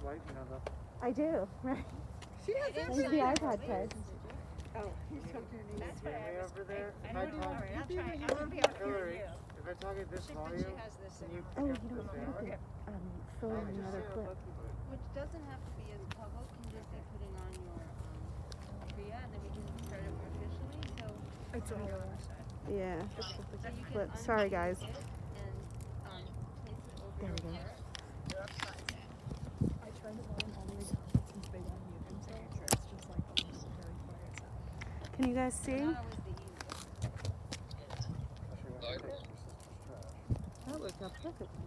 wife, you know, the... I do, right? She has There's the iPad card. Oh, That's what I was... Over there, I know what you are. I'll try. I won't be able to hear you. If I talk at this volume, can you Oh, you don't have to fill in another clip. Which doesn't have to be as public, can just be putting on your Kriya, and then we can start it more officially. So It's on the other side. Yeah. so you can But sorry, guys. undo it and place it over There your we go. heart. I turned the volume all the way down since they want you to make sure it's just like a very quiet sound. Can you guys see? Not always the easiest. That worked out perfectly.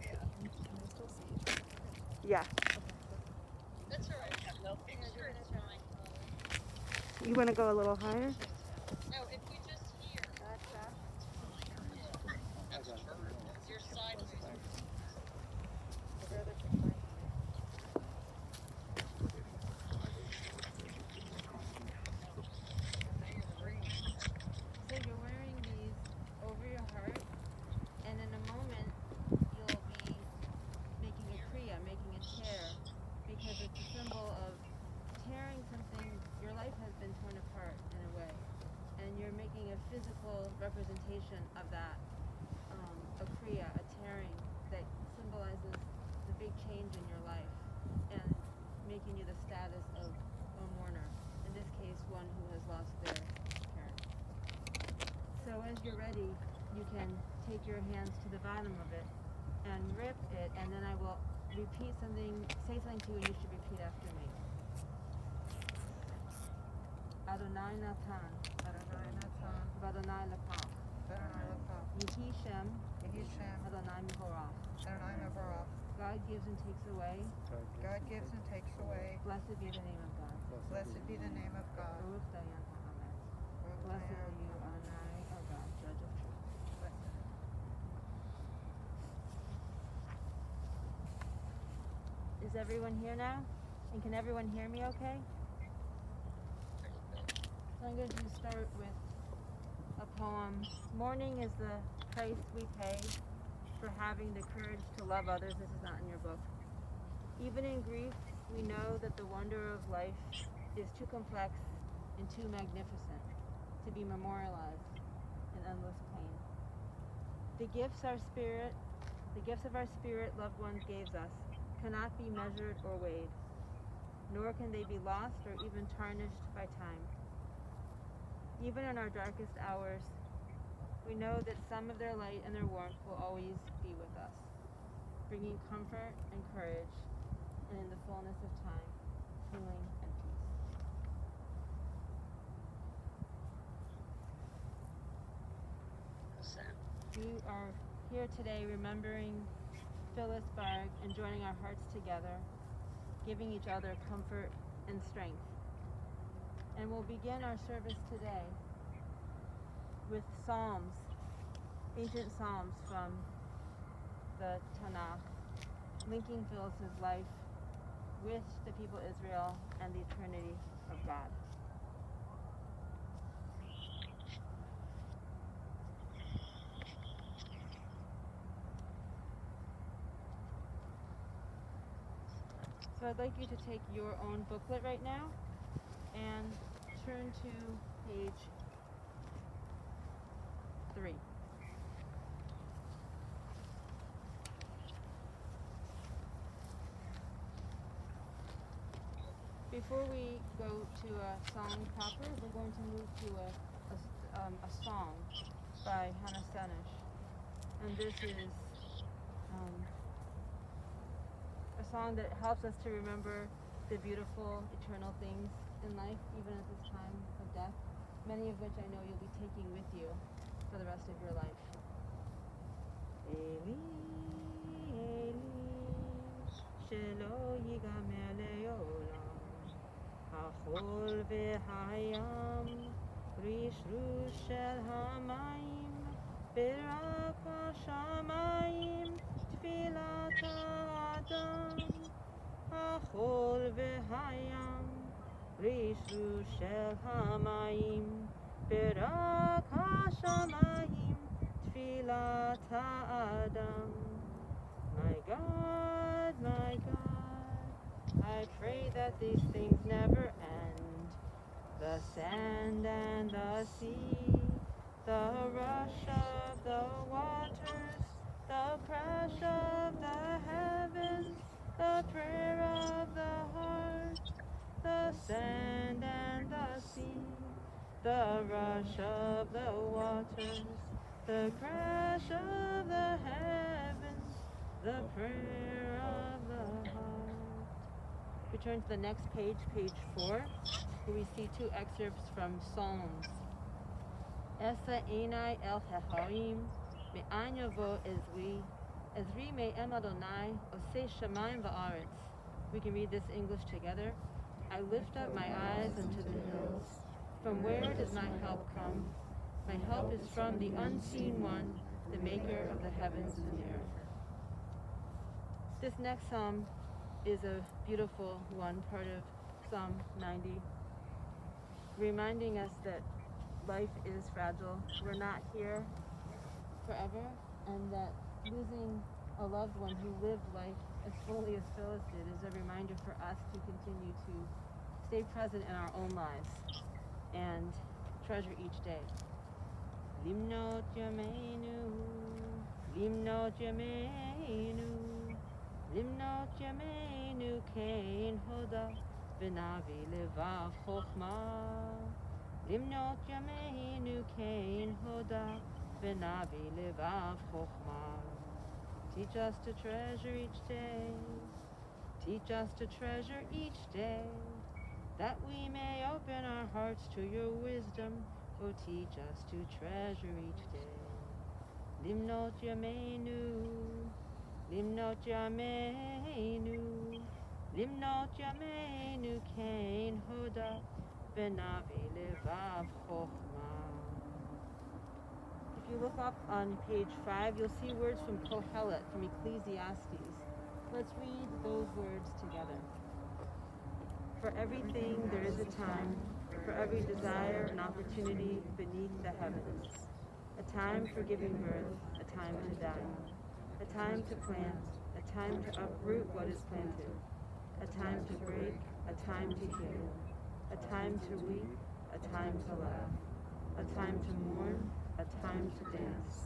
Can I still see? Yeah. That's alright, I have no picture, it's fine. You want to go a little higher? No, if you just hear. That's a bird. It's your sideways. So you're wearing these over your heart, and in a moment you'll be making a kriya, making a tear, because it's a symbol of tearing something. Your life has been torn apart in a way, and you're making a physical representation of that, a kriya, a tearing that symbolizes the big change in your life, and making you the status of a mourner. In this case, one who has lost their parent. So as you're ready, you can take your hands to the bottom of it and rip it, and then I will repeat something, say something to you, and you should repeat after me. Adonai Natan, Adonai Lapach, Yehi Shem, Adonai Mevorach. God gives and takes away. God gives and takes away. Blessed be the name of God. Blessed be the name of God. Baruch Dayan HaAmetz. Blessed are you, Adonai, our God, Judge of truth. Is everyone here now? And can everyone hear me okay? So I'm going to start with a poem. Mourning is the price we pay for having the courage to love others. This is not in your book. Even in grief, we know that the wonder of life is too complex and too magnificent to be memorialized in endless pain. The gifts of our spirit loved ones gave us cannot be measured or weighed, nor can they be lost or even tarnished by time. Even in our darkest hours, we know that some of their light and their warmth will always be with us, bringing comfort and courage, and in the fullness of time, healing and peace. We are here today remembering Phyllis Barg and joining our hearts together, giving each other comfort and strength. And we'll begin our service today with psalms, ancient psalms from the Tanakh, linking Phyllis's life with the people of Israel and the eternity of God. So I'd like you to take your own booklet right now and turn to page 3. Before we go to a song proper, we're going to move to a song by Hannah Stanish. And this is a song that helps us to remember the beautiful, eternal things in life, even at this time of death, many of which I know you'll be taking with you for the rest of your life. Eli, Eli, shelo yigamer le'olam, hachol ve'hayam, rish rush shel hamayim, berak hashamayim, tfilat ha'adam, hachol ve'hayam, rish rush shel hamayim, berak hashamayim, tfilat ha'adam. My God, I pray that these things never end. The sand and the sea, the rush of the waters, the crash of the heavens, the prayer of the heart, the sand and the sea, the rush of the waters, the crash of the heavens, the prayer of the heart. We turn to the next page, page 4, where we see two excerpts from Psalms. Esa enai el hehaim, me'an yavo ezri me'em Adonai, oseh shamayim va'aretz. We can read this English together. I lift up my eyes unto the hills. From where does my help come? My help is from the unseen one, the maker of the heavens and the earth. This next psalm is a beautiful one, part of Psalm 90, reminding us that life is fragile. We're not here forever, and that losing a loved one who lived life as fully as Phyllis did is a reminder for us to continue to stay present in our own lives and treasure each day. Limnot yameinu, limnot yameinu, limnot yameinu kein hoda, v'navi levav chochma. Limnot yameinu kein hoda, v'navi levav chochma. Teach us to treasure each day. Teach us to treasure each day, that we may open our hearts to your wisdom. Oh, teach us to treasure each day. Limnot yameinu, limnot yameinu, limnot yameinu kein hoda, v'navi levav chochma. If you look up on page 5, you'll see words from Kohelet, from Ecclesiastes. Let's read those words together. For everything there is a time, for every desire and opportunity beneath the heavens. A time for giving birth, a time to die. A time to plant, a time to uproot what is planted. A time to break, a time to heal. A time to weep, a time to laugh. A time to mourn, a time to dance.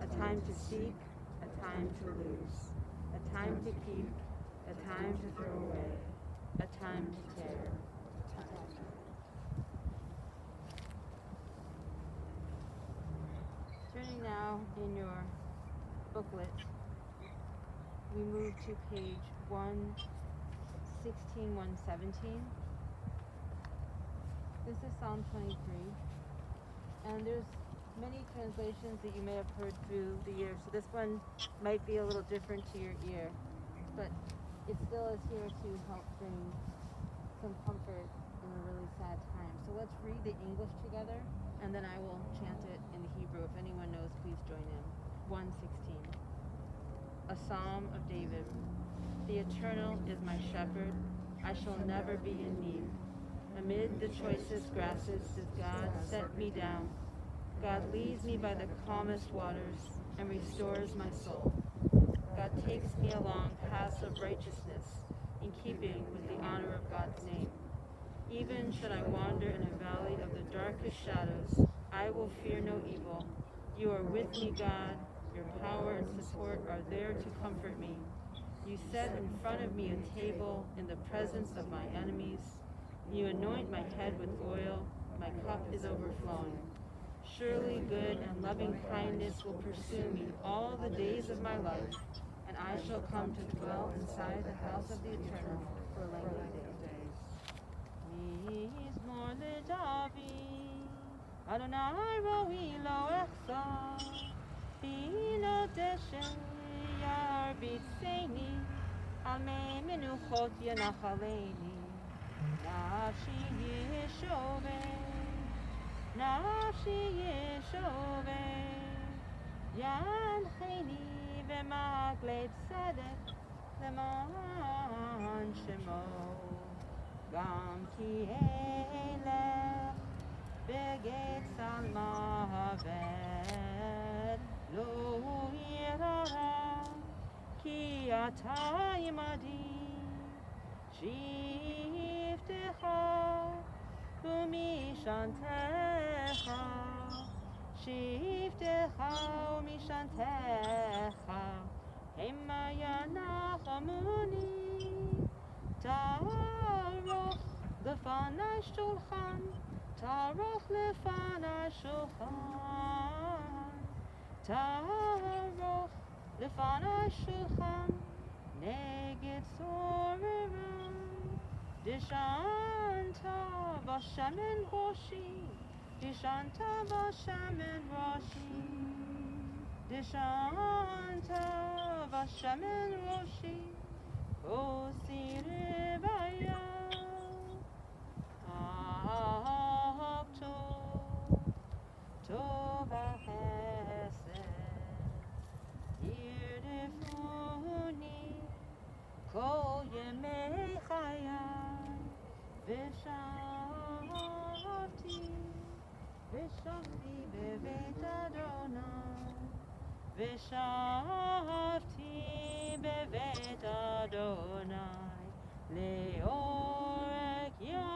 A time to seek, a time to lose. A time to keep, a time to throw away. A time to tear. Turning now in your booklet, we move to page 116, 117. This is Psalm 23, and there's many translations that you may have heard through the years, so this one might be a little different to your ear, but it still is here to help bring some comfort in a really sad time. So let's read the English together, and then I will chant it in the Hebrew. If anyone knows, please join in. 116. A Psalm of David. The Eternal is my shepherd. I shall never be in need. Amid the choicest grasses does God set me down. God leads me by the calmest waters and restores my soul. God takes me along paths of righteousness in keeping with the honor of God's name. Even should I wander in a valley of the darkest shadows, I will fear no evil. You are with me, God. Your power and support are there to comfort me. You set in front of me a table in the presence of my enemies. You anoint my head with oil. My cup is overflowing. Surely good and loving kindness will pursue me all the days of my life, and I shall come to dwell inside the house of the Eternal for a length of days. Mizmor leDavid, Adonai roi lo echzar, b'ilo deshen yarbitzeni, al mei menuchot yanachaleni, nafshi yeshoveh. נפשי ישובע, ינחני במעגלי צדק למען שמו, גם כי אלך בגיא צל מוות, לא ירא, כי אתה עמדי, משכנתך, שבטך ומשענתך, המה ינחמוני. תערוך לפני שולחן, תערוך לפני שולחן, תערוך לפני שולחן, נגד צוררם. דשנת בשמן ראשי, דשנת בשמן ראשי, דשנת בשמן ראשי, כוסי רוויה. אהב טוב, טוב החסד, ירדפוני כל ימי חיי, ושבתי בבית אדוני, ושבתי בבית אדוני לאורך ימים.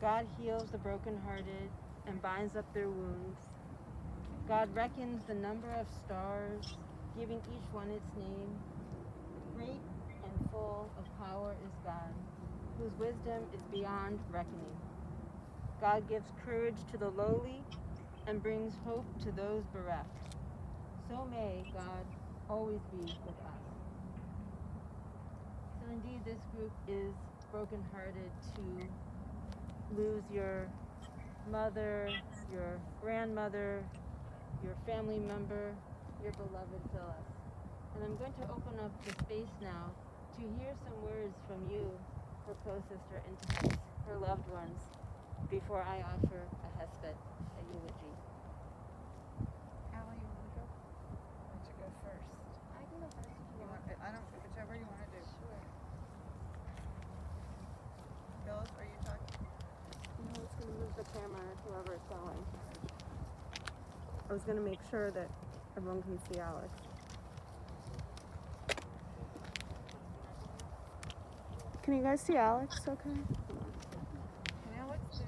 God heals the brokenhearted and binds up their wounds. God reckons the number of stars, giving each one its name. Great and full of power is God, whose wisdom is beyond reckoning. God gives courage to the lowly and brings hope to those bereft. So may God always be with us. So indeed, this group is brokenhearted to lose your mother, your grandmother, your family member, your beloved Phyllis. And I'm going to open up the space now to hear some words from you, her co-sister, and to her loved ones before I offer a hesped, a eulogy. Allie, you want to go? Why don't you go first? I can go first if you want. I don't, whichever you want to do. Sure. Phyllis, are you talking? No, it's going to move the camera, whoever it's going. I was going to make sure that everyone can see Alex. Can you guys see Alex okay? Can Alex do,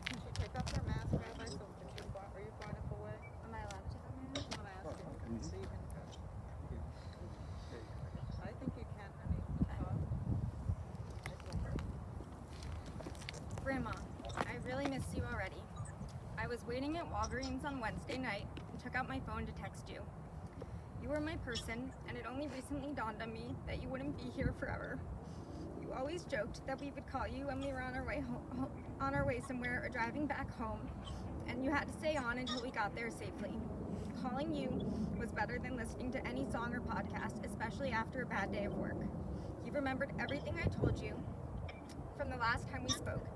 can she take off her mask, Rabbi, so that are you far enough away? Am I allowed to come in? I'm going to ask you, so you can go. I think you can, honey. Grandma, I really miss you already. I was waiting at Walgreens on Wednesday night and took out my phone to text you. You were my person, and it only recently dawned on me that you wouldn't be here forever. You always joked that we would call you when we were on our way home, on our way somewhere or driving back home, and you had to stay on until we got there safely. Calling you was better than listening to any song or podcast, especially after a bad day of work. You remembered everything I told you from the last time we spoke.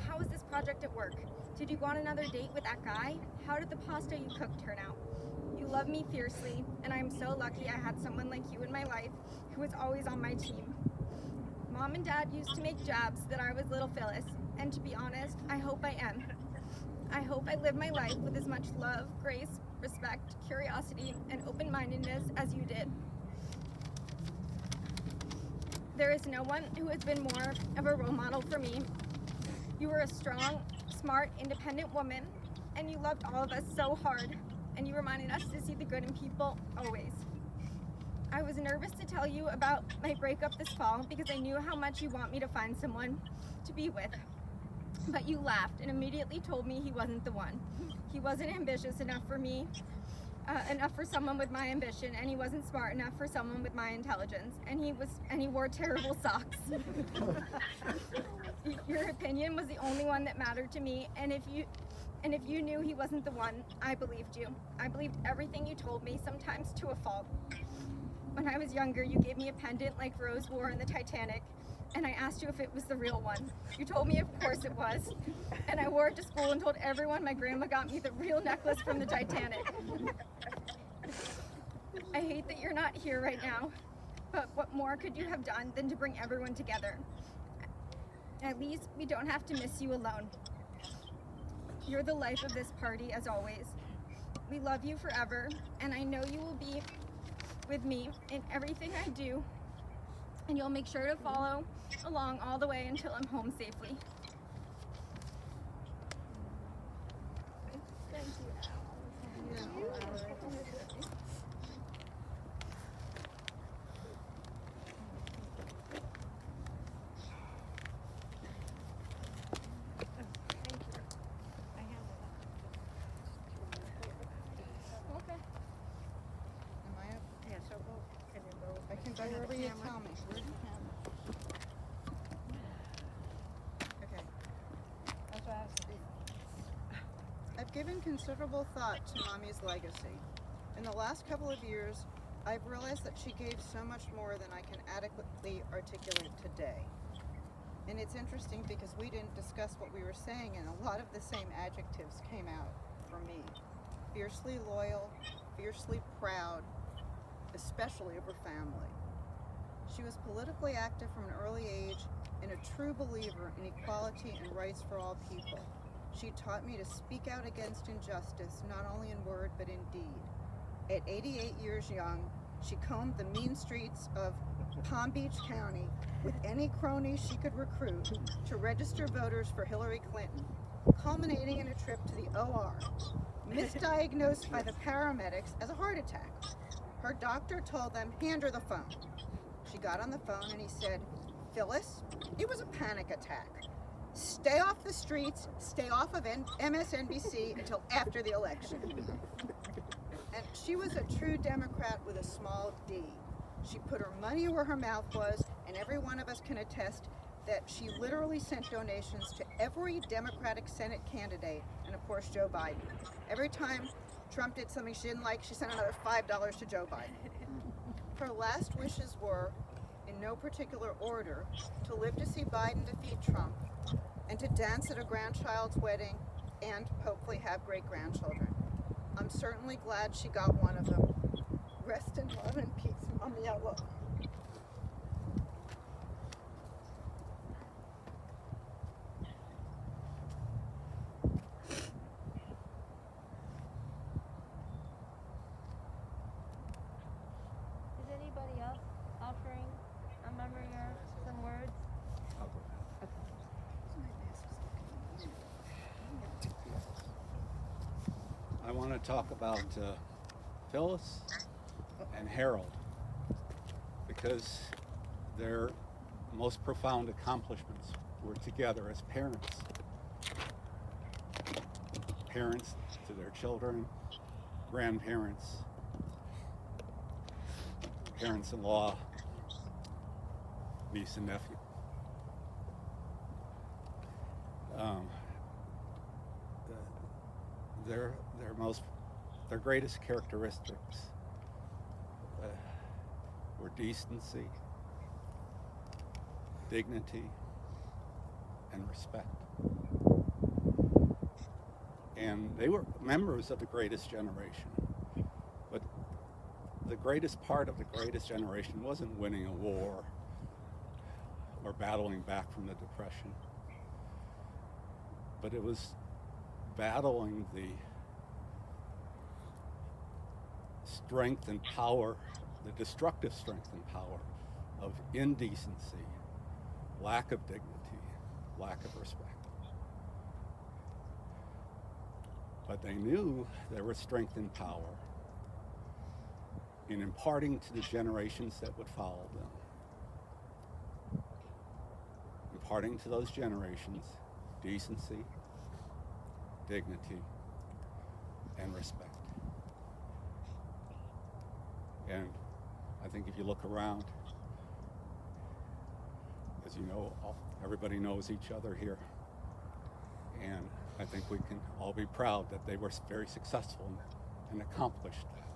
How was this project at work? Did you go on another date with that guy? How did the pasta you cooked turn out? You love me fiercely, and I'm so lucky I had someone like you in my life who was always on my team. Mom and Dad used to make jabs that I was little Phyllis, and to be honest, I hope I am. I hope I live my life with as much love, grace, respect, curiosity, and open-mindedness as you did. There is no one who has been more of a role model for me. You were a strong, smart, independent woman, and you loved all of us so hard, and you reminded us to see the good in people always. I was nervous to tell you about my breakup this fall because I knew how much you want me to find someone to be with. But you laughed and immediately told me he wasn't the one. He wasn't ambitious enough for me, enough for someone with my ambition, and he wasn't smart enough for someone with my intelligence, and he wore terrible socks. Your opinion was the only one that mattered to me, and if you knew he wasn't the one, I believed you. I believed everything you told me, sometimes to a fault. When I was younger, you gave me a pendant like Rose wore in the Titanic, and I asked you if it was the real one. You told me of course it was. And I wore it to school and told everyone my grandma got me the real necklace from the Titanic. I hate that you're not here right now, but what more could you have done than to bring everyone together? At least we don't have to miss you alone. You're the life of this party, as always. We love you forever, and I know you will be with me in everything I do, and you'll make sure to follow along all the way until I'm home safely. Okay. Am I up? Yeah, so go, can you go? I can go wherever you tell me. Where's the camera? Okay. That's what I was thinking. I've given considerable thought to Mommy's legacy. In the last couple of years, I've realized that she gave so much more than I can adequately articulate today. And it's interesting because we didn't discuss what we were saying, and a lot of the same adjectives came out for me. Fiercely loyal, fiercely proud, especially of her family. She was politically active from an early age and a true believer in equality and rights for all people. She taught me to speak out against injustice, not only in word, but in deed. At 88 years young, she combed the mean streets of Palm Beach County with any cronies she could recruit to register voters for Hillary Clinton, culminating in a trip to the OR, misdiagnosed by the paramedics as a heart attack. Her doctor told them, hand her the phone. She got on the phone and he said, Phyllis, it was a panic attack. Stay off the streets, stay off of MSNBC until after the election. And she was a true Democrat with a small d. She put her money where her mouth was, and every one of us can attest that she literally sent donations to every Democratic Senate candidate, and of course Joe Biden. Every time Trump did something she didn't like, she sent another $5 to Joe Biden. Her last wishes were, in no particular order, to live to see Biden defeat Trump, and to dance at a grandchild's wedding, and hopefully have great-grandchildren. I'm certainly glad she got one of them. Rest in love and peace, Mommy, I love you. Is anybody else offering a memory or some words? I want to talk about Phyllis and Harold, because their most profound accomplishments were together as parents. Parents to their children, grandparents, parents-in-law, niece and nephew. Their greatest characteristics were decency, dignity, and respect. And they were members of the greatest generation. But the greatest part of the greatest generation wasn't winning a war or battling back from the Depression, but it was battling the strength and power, the destructive strength and power of indecency, lack of dignity, lack of respect. But they knew there was strength and power in imparting to the generations that would follow them. Imparting to those generations decency, dignity, and respect. And I think if you look around, as you know, everybody knows each other here. And I think we can all be proud that they were very successful and accomplished that.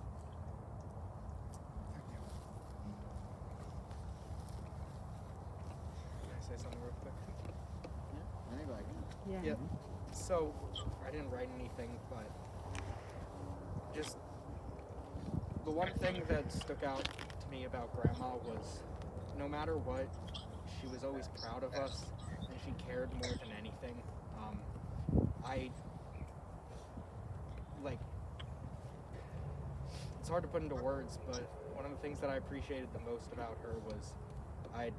Yeah. Yeah. So, I didn't write anything, but just the one thing that stuck out to me about Grandma was no matter what, she was always proud of us and she cared more than anything. I, like, it's hard to put into words, but one of the things that I appreciated the most about her was I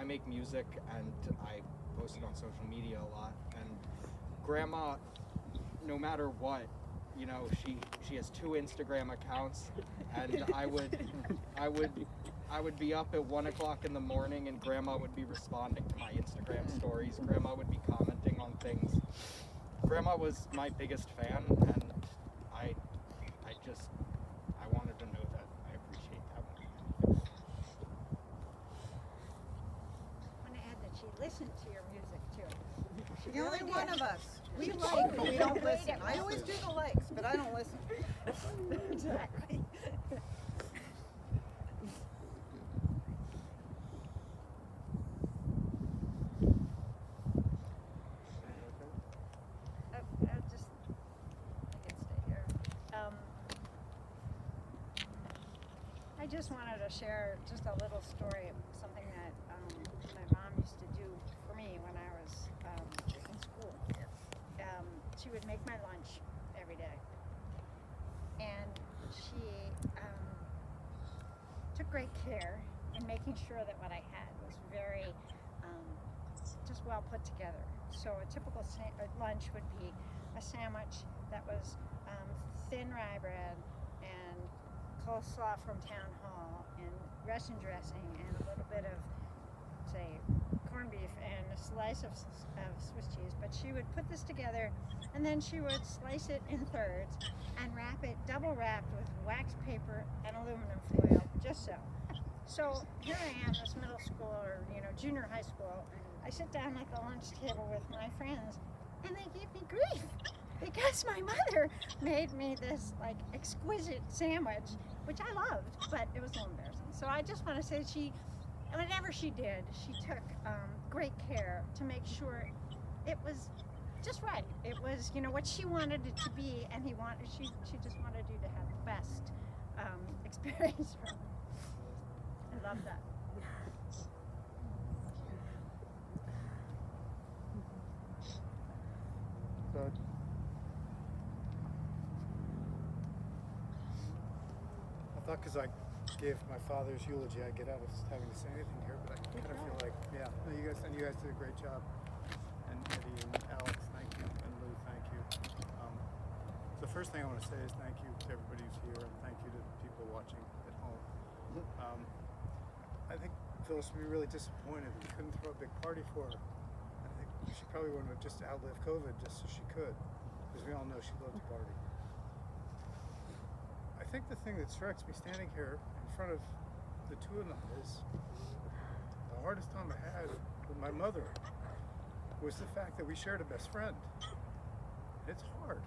make music and I post it on social media a lot, and Grandma, no matter what, she has 2 Instagram accounts, and I would be up at 1 o'clock in the morning and Grandma would be responding to my Instagram stories. Grandma would be commenting on things. Grandma was my biggest fan, and I wanted to know that I appreciate that more. I want to add that she listened to your music too. She The only really one did. of us. We like, but we don't listen. I always do the likes, but I don't listen. Exactly. I just, I can stay here. I just wanted to share just a little story, something that my mom used to do for me when I was in school. She would make my lunch every day, and she took great care in making sure that what I had was very just well put together. So a typical lunch would be a sandwich that was thin rye bread and coleslaw from town hall and Russian dressing and a little bit of, say, corned beef and a slice of Swiss cheese. But she would put this together and then she would slice it in thirds and wrap it, double wrapped with wax paper and aluminum foil, just so. So here I am, this middle school or junior high school. I sit down at the lunch table with my friends and they give me grief because my mother made me this like exquisite sandwich, which I loved, but it was a little embarrassing. So I just want to say whatever she did, she took great care to make sure it was just right. It was, what she wanted it to be, and she just wanted you to have the best experience from it. I love that. So, I thought because I gave my father's eulogy, I'd get out of having to say anything here, but I kind of feel like, yeah, no, you guys did a great job. And Eddie and Alex, thank you, and Lou, thank you. The first thing I want to say is thank you to everybody who's here, and thank you to the people watching at home. I think Phyllis would be really disappointed that we couldn't throw a big party for her. I think she probably wanted to just outlive COVID just so she could, because we all know she loved to party. I think the thing that strikes me standing here in front of the two of them is the hardest time I had with my mother was the fact that we shared a best friend. It's hard.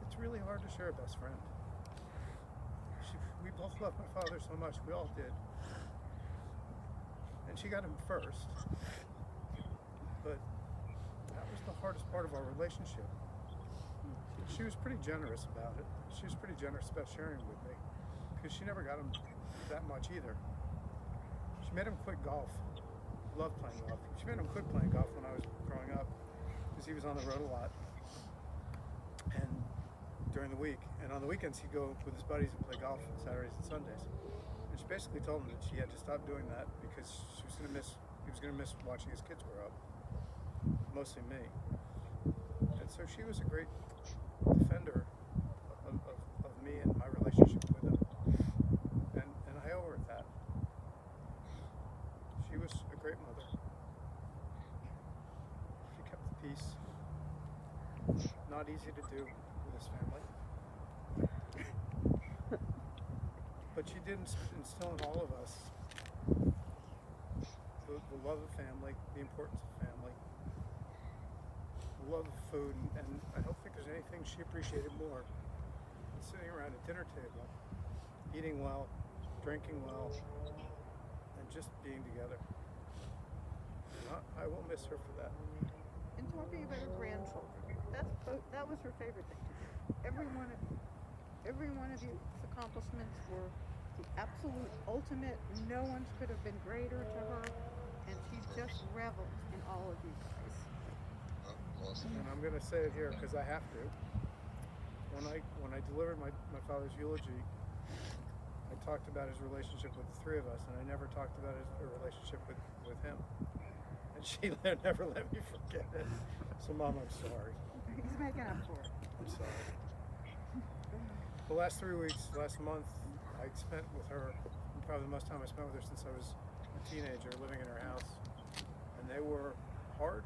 It's really hard to share a best friend. We both loved my father so much, we all did. And she got him first. But that was the hardest part of our relationship. She was pretty generous about it. She was pretty generous about sharing with me, because she never got him that much either. She made him quit golf. Loved playing golf. She made him quit playing golf when I was growing up, because he was on the road a lot. And during the week, and on the weekends he'd go with his buddies and play golf on Saturdays and Sundays. And she basically told him that she had to stop doing that because he was gonna miss watching his kids grow up. Mostly me. And so she was a great defender of me and my relationship with him. And I owe her that. She was a great mother. She kept the peace. Not easy to do with this family. But she did instill in all of us the love of family, the importance of family, the love of food, and I don't think there's anything she appreciated more than sitting around a dinner table, eating well, drinking well, and just being together. And I will miss her for that. talking about her grandchildren. That was her favorite thing to do. Every one of you's accomplishments were the absolute ultimate. No one could have been greater to her, and she just reveled in all of you guys. And I'm going to say it here because I have to. When I delivered my father's eulogy, I talked about his relationship with the three of us, and I never talked about her relationship with him. And she never let me forget it. So, Mom, I'm sorry. He's making up for it. I'm sorry. The last 3 weeks, last month, I spent with her, probably the most time I spent with her since I was a teenager, living in her house. And they were hard,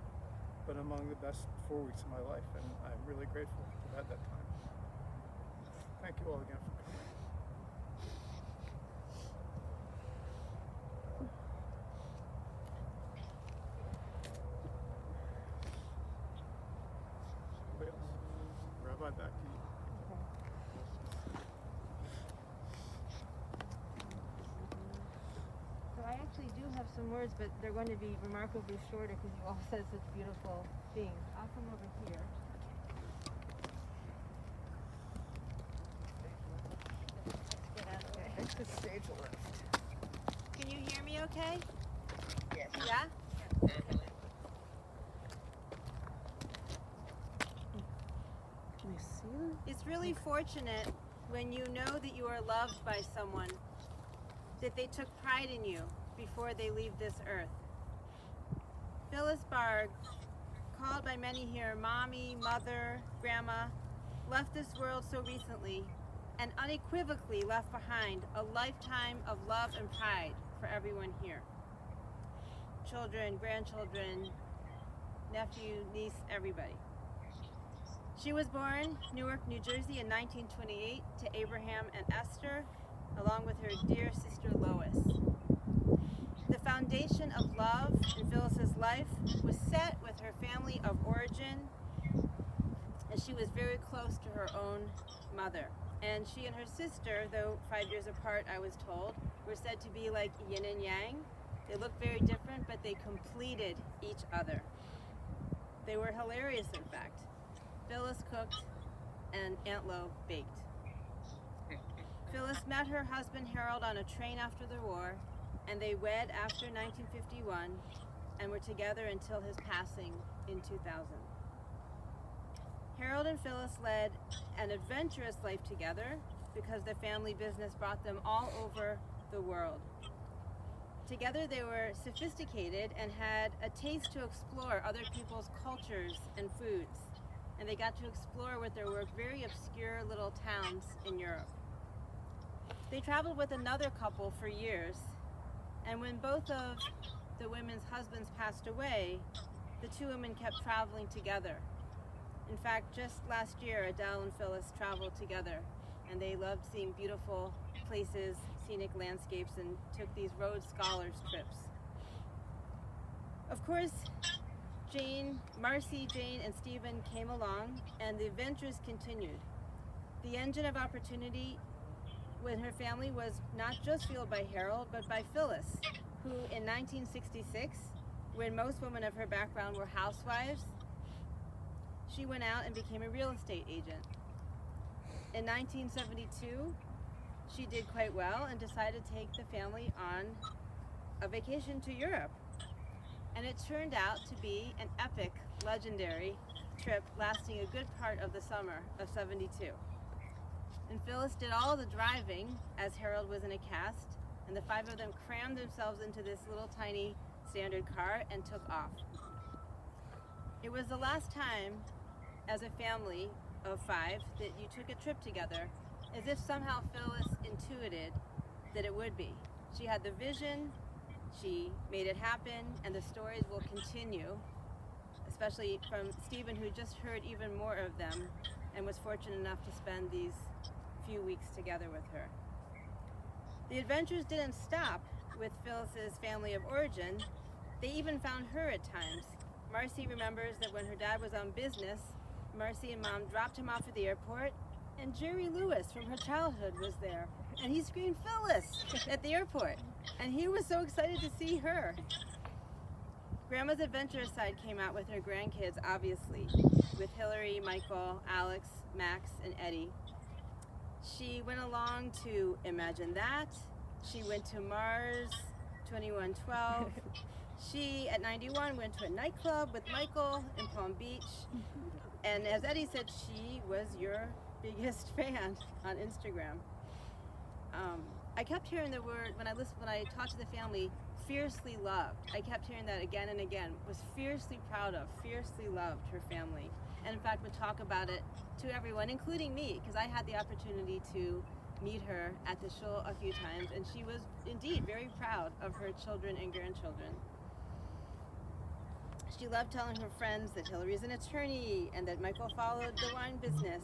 but among the best 4 weeks of my life, and I'm really grateful to have had that time. Thank you all again for coming. Somebody else? Rabbi, back to you. So I actually do have some words, but they're going to be remarkably shorter because you all said such beautiful things. I'll come over here. Get out of the way. Exit stage left. Can you hear me okay? Yes. Yeah? Can you see them? It's really fortunate when you know that you are loved by someone, that they took pride in you before they leave this earth. Phyllis Barg, called by many here mommy, mother, grandma, left this world so recently and unequivocally left behind a lifetime of love and pride for everyone here. Children, grandchildren, nephew, niece, everybody. She was born Newark, New Jersey in 1928 to Abraham and Esther, along with her dear sister Lois. The foundation of love in Phyllis's life was set with her family of origin, and she was very close to her own mother. And she and her sister, though 5 years apart, I was told, were said to be like yin and yang. They looked very different, but they completed each other. They were hilarious, in fact. Phyllis cooked and Aunt Lo baked. Phyllis met her husband Harold on a train after the war, and they wed after 1951 and were together until his passing in 2000. Harold and Phyllis led an adventurous life together because the family business brought them all over the world. Together they were sophisticated and had a taste to explore other people's cultures and foods. And they got to explore with their work very obscure little towns in Europe. They traveled with another couple for years, and when both of the women's husbands passed away, the two women kept traveling together. In fact, just last year, Adele and Phyllis traveled together, and they loved seeing beautiful places, scenic landscapes, and took these Rhodes Scholars trips. Of course, Marcy, Jane, and Stephen came along, and the adventures continued. The engine of opportunity with her family was not just fueled by Harold, but by Phyllis, who in 1966, when most women of her background were housewives, she went out and became a real estate agent. In 1972, she did quite well and decided to take the family on a vacation to Europe. And it turned out to be an epic, legendary trip lasting a good part of the summer of '72. And Phyllis did all the driving as Harold was in a cast, and the five of them crammed themselves into this little tiny standard car and took off. It was the last time as a family of five that you took a trip together, as if somehow Phyllis intuited that it would be. She had the vision, she made it happen, and the stories will continue, especially from Stephen, who just heard even more of them and was fortunate enough to spend these few weeks together with her. The adventures didn't stop with Phyllis's family of origin. They even found her at times. Marcy remembers that when her dad was on business, Marcy and Mom dropped him off at the airport, and Jerry Lewis from her childhood was there. And he screamed, "Phyllis!" at the airport. And he was so excited to see her. Grandma's adventurous side came out with her grandkids, obviously, with Hillary, Michael, Alex, Max, and Eddie. She went along to Imagine That. She went to Mars 2112. She, at 91, went to a nightclub with Michael in Palm Beach. And as Eddie said, she was your biggest fan on Instagram. I kept hearing the word, when I talked to the family, fiercely loved. I kept hearing that again and again. Was fiercely proud of, fiercely loved her family. And in fact would talk about it to everyone, including me, because I had the opportunity to meet her at the shul a few times, and she was indeed very proud of her children and grandchildren. She loved telling her friends that Hillary's an attorney and that Michael followed the wine business.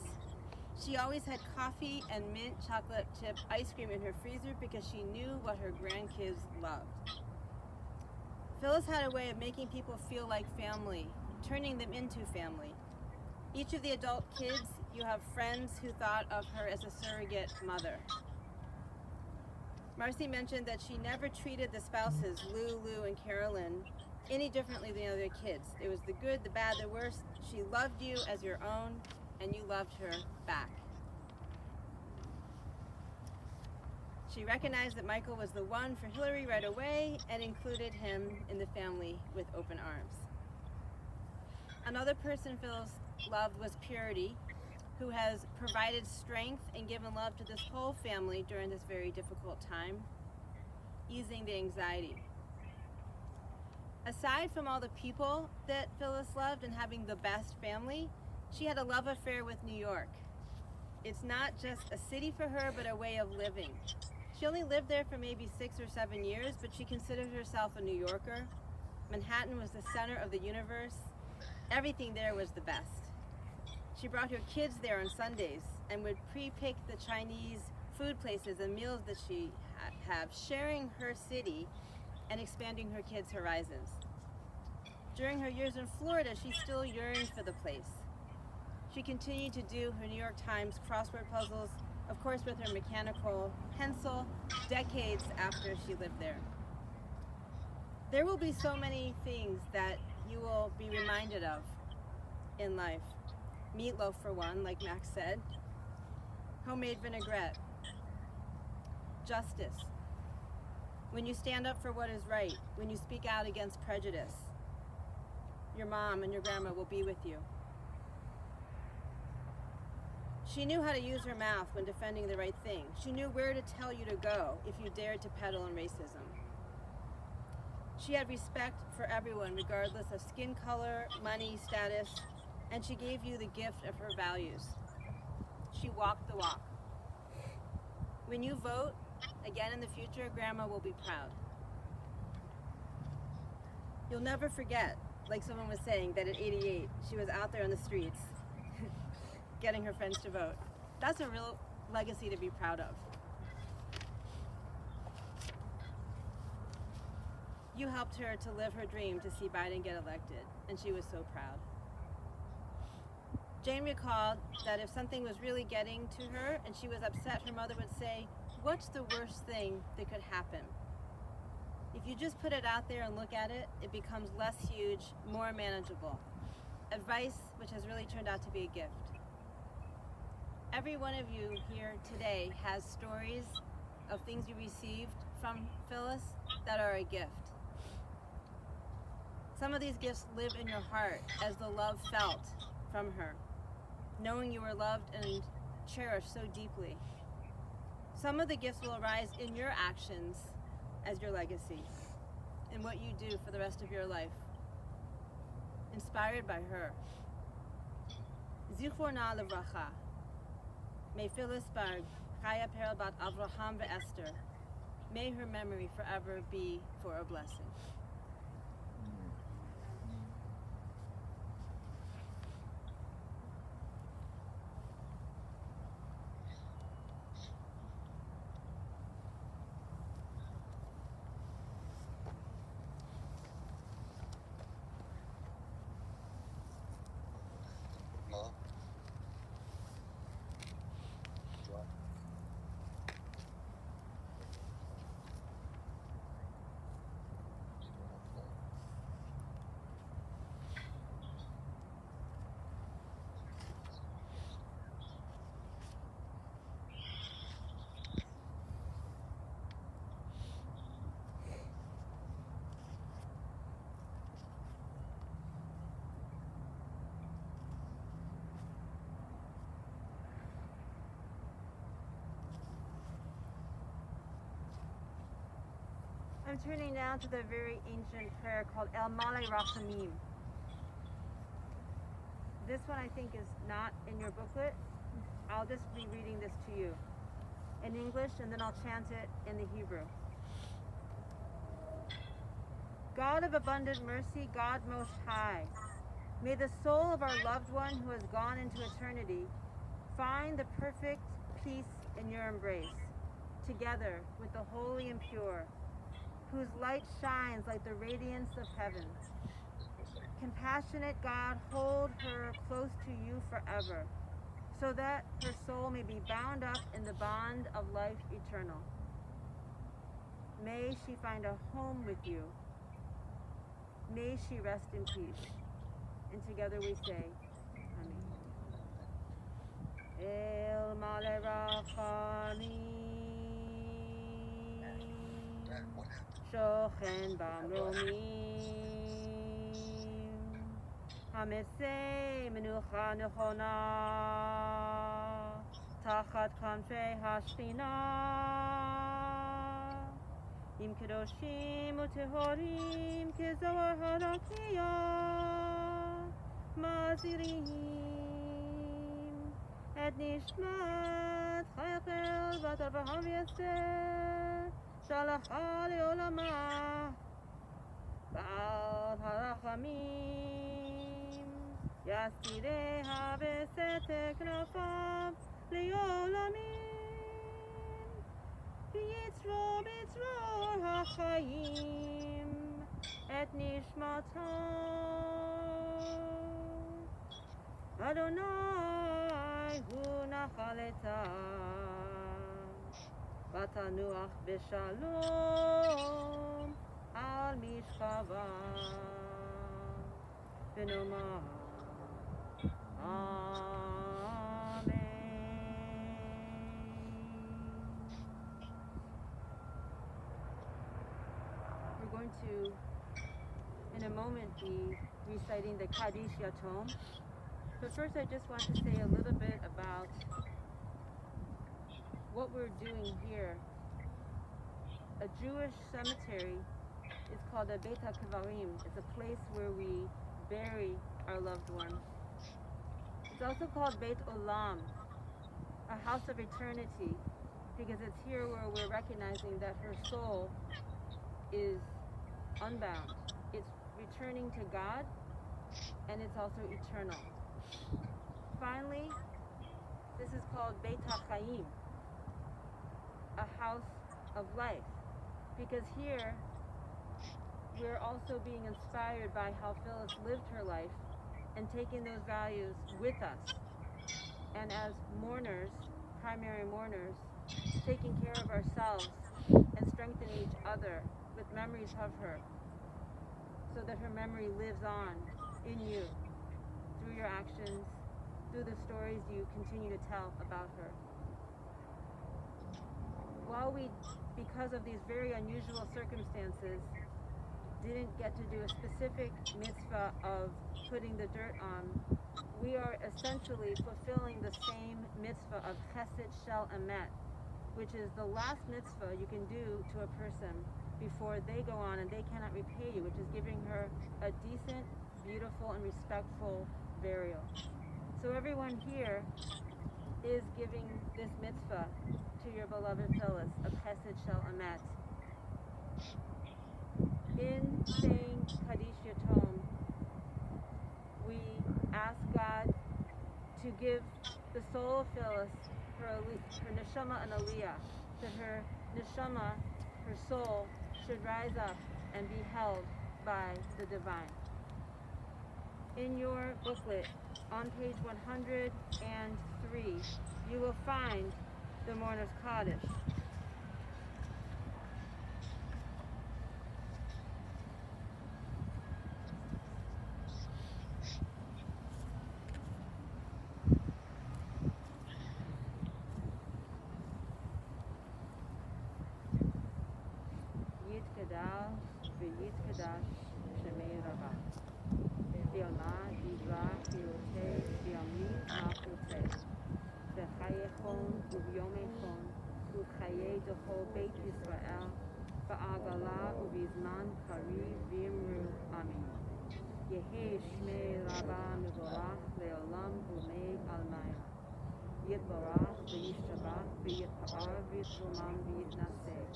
She always had coffee and mint chocolate chip ice cream in her freezer because she knew what her grandkids loved. Phyllis had a way of making people feel like family, turning them into family. Each of the adult kids, you have friends who thought of her as a surrogate mother. Marcy mentioned that she never treated the spouses, Lou, and Carolyn, any differently than the other kids. It was the good, the bad, the worst. She loved you as your own, and you loved her back. She recognized that Michael was the one for Hillary right away and included him in the family with open arms. Another person Phyllis loved was Purity, who has provided strength and given love to this whole family during this very difficult time, easing the anxiety. Aside from all the people that Phyllis loved and having the best family, she had a love affair with New York. It's not just a city for her, but a way of living. She only lived there for maybe 6 or 7 years, but she considered herself a New Yorker. Manhattan was the center of the universe. Everything there was the best. She brought her kids there on Sundays and would pre-pick the Chinese food places and meals that she have, sharing her city and expanding her kids' horizons. During her years in Florida, she still yearned for the place. She continued to do her New York Times crossword puzzles, of course with her mechanical pencil, decades after she lived there. There will be so many things that you will be reminded of in life. Meatloaf for one, like Max said. Homemade vinaigrette. Justice. When you stand up for what is right, when you speak out against prejudice, your mom and your grandma will be with you. She knew how to use her mouth when defending the right thing. She knew where to tell you to go if you dared to peddle in racism. She had respect for everyone, regardless of skin color, money, status, and she gave you the gift of her values. She walked the walk. When you vote, again in the future, Grandma will be proud. You'll never forget, like someone was saying, that at 88, she was out there on the streets getting her friends to vote. That's a real legacy to be proud of. You helped her to live her dream to see Biden get elected, and she was so proud. Jane recalled that if something was really getting to her and she was upset, her mother would say, "What's the worst thing that could happen?" If you just put it out there and look at it, it becomes less huge, more manageable. Advice which has really turned out to be a gift. Every one of you here today has stories of things you received from Phyllis that are a gift. Some of these gifts live in your heart as the love felt from her, knowing you were loved and cherished so deeply. Some of the gifts will arise in your actions as your legacy, in what you do for the rest of your life, inspired by her. Zichrona Levracha. May Phyllis Barg, Chaya Perel Bat Avraham ve'Esther, may her memory forever be for a blessing. Mom? What? I'm turning now to the very ancient prayer called El Male Rachamim. This one I think is not in your booklet. I'll just be reading this to you in English and then I'll chant it in the Hebrew. God of abundant mercy, God most high, may the soul of our loved one who has gone into eternity find the perfect peace in your embrace, together with the holy and pure, whose light shines like the radiance of heaven. Compassionate God, hold her close to you forever, so that her soul may be bound up in the bond of life eternal. May she find a home with you. May she rest in peace. And together we say, Amen. El Male Rachamim, Shochen Bamromim, Hamesei Menucha Nechona, Tachat Kanfei Hashchina, Im Kedoshim Utehorim Kezoar Harakia, Mazirim, Et Nishmat Chayachel Bat Avraham Yaseh, Shalacha Leolama, Baal Harachamim, Yastireha Vesetek Nafav Leolamim, Yitzro Mitzror HaChaim, Et Nishmato, Adonai Hu Nachaleta, Vatanuach B'Shalom Al Mishchava, V'nomar We're going to, in a moment, be reciting the Kaddish Yatom. But first I just want to say a little bit about what we're doing here. A Jewish cemetery is called a Beit HaKvarim. It's a place where we bury our loved one. It's also called Beit Olam, a house of eternity, because it's here where we're recognizing that her soul is unbound. It's returning to God, and it's also eternal. Finally, this is called Beit HaChaim, a house of life, because here we're also being inspired by how Phyllis lived her life and taking those values with us. And as mourners, primary mourners, taking care of ourselves and strengthening each other with memories of her, so that her memory lives on in you through your actions, through the stories you continue to tell about her. While we, because of these very unusual circumstances, didn't get to do a specific mitzvah of putting the dirt on, we are essentially fulfilling the same mitzvah of Chesed Shel Emet, which is the last mitzvah you can do to a person before they go on and they cannot repay you, which is giving her a decent, beautiful, and respectful burial. So everyone here is giving this mitzvah to your beloved Phyllis of Chesed Shel Emet. In saying Kaddish Yatom, we ask God to give the soul of Phyllis her neshama and aliyah, that her neshama, her soul, should rise up and be held by the divine. In your booklet, on page 103, you will find the Mourner's Kaddish. Yitkadal v'yitkadash shemei rabah. Bi'alma dibra kirotei bi'amli ma'achutei. V'chayechon u'vyomechon u'chayei d'chol Beit Yisrael Ba'agala ubizman kari vimru amin. Yehi shmei rabba mivorach le'olam umei almaya. Yitbarach v'yishtabach v'yitpa'ar v'yitrumam v'yitnaseh.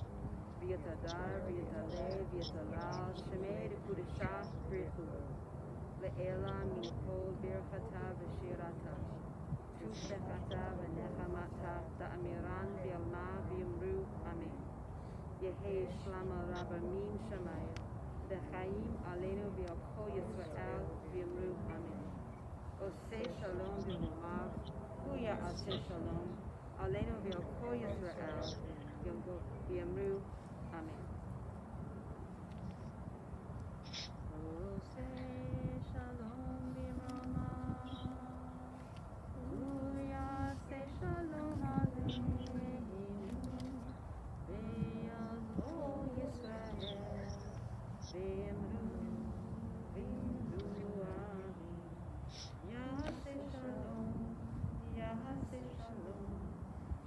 V'yitadar v'yitaleh v'yitalal shemei d'kudeshah v'yichulu. Le'ela min kol birchata v'shirata. Tushbechata v'nechamata da'amiran v'yalma v'yimru amin. Yehi shlama rabba mim shamaya. V'chaim aleinu v'yalko Yisrael v'yimru amin. Oseh shalom v'rumav. Huya aseh shalom. Aleinu v'yalko Yisrael v'yimru amin. Oseh shalom v'rumav. Huya aseh shalom aleinu. V'yalko Yisrael v'yimru amin. Yaseh shalom, Yaseh shalom,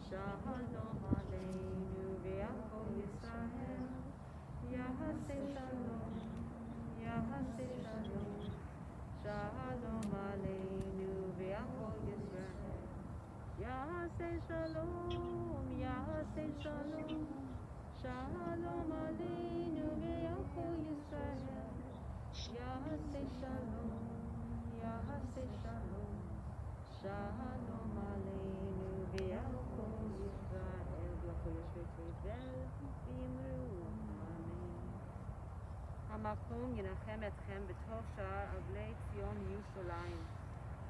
shalom aleinu v'yalko Yisrael. Yaseh shalom, Yaseh shalom, shalom aleinu v'yalko Yisrael. Yaseh shalom, Yaseh shalom, shalom aleinu v'yalko Yisrael. Yaseh shalom, Yaseh shalom, shalom aleinu v'yalko Yisrael. V'yalko Yisrael v'yimru amen. Hamakom yinachem etchem b'tov sha'ar avnei Tzion Yerushalayim.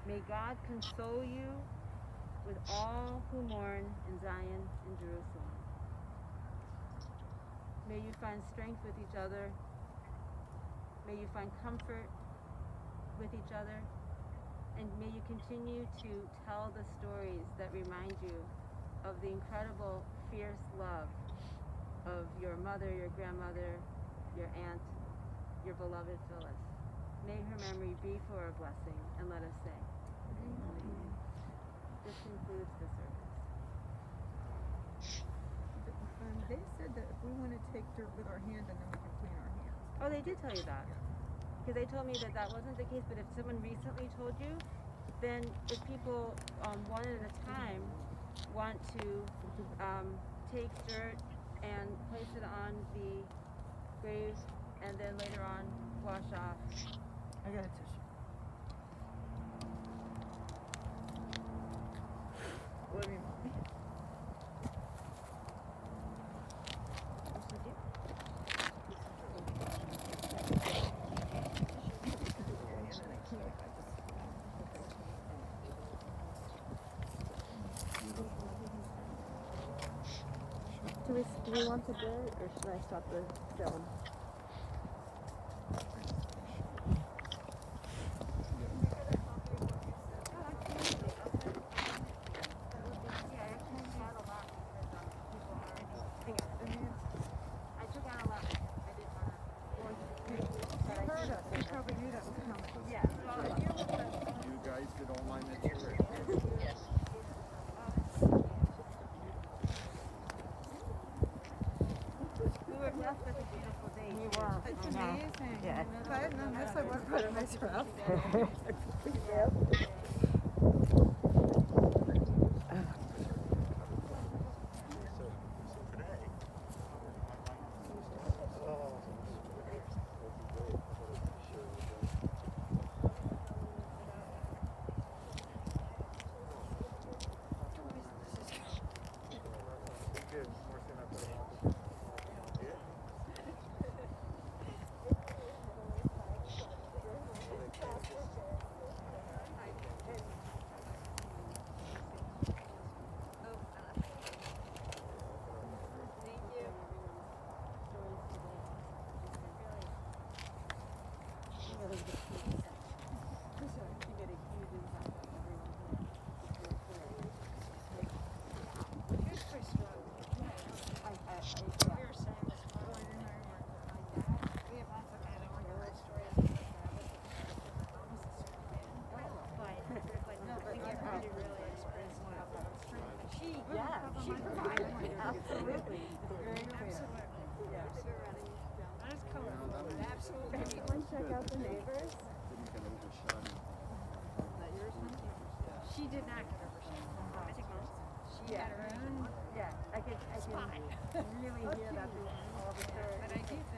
May God console you with all who mourn in Zion and Jerusalem. May you find strength with each other. May you find comfort with each other. And may you continue to tell the stories that remind you of the incredible, fierce love of your mother, your grandmother, your aunt, your beloved Phyllis. May her memory be for a blessing, and let us say, Amen. This concludes the service. They said that if we want to take dirt with our hand and then we can clean our hands. Oh, they did tell you that? Because they told me that that wasn't the case, but if someone recently told you, then if people one at a time want to take dirt and place it on the grave and then later on wash off. I got a tissue. What do you mean? Do we want the dirt, or should I stop the film? You guys did all my material. We were blessed with a beautiful day. We were. It's amazing. Yeah. If I had known this, I would have put a nicer outfit. out the neighbors? Didn't get overshot. She did not get overshot. I take mom's. She had her own Yeah, I can spot. really hear that through all the stories. But I do think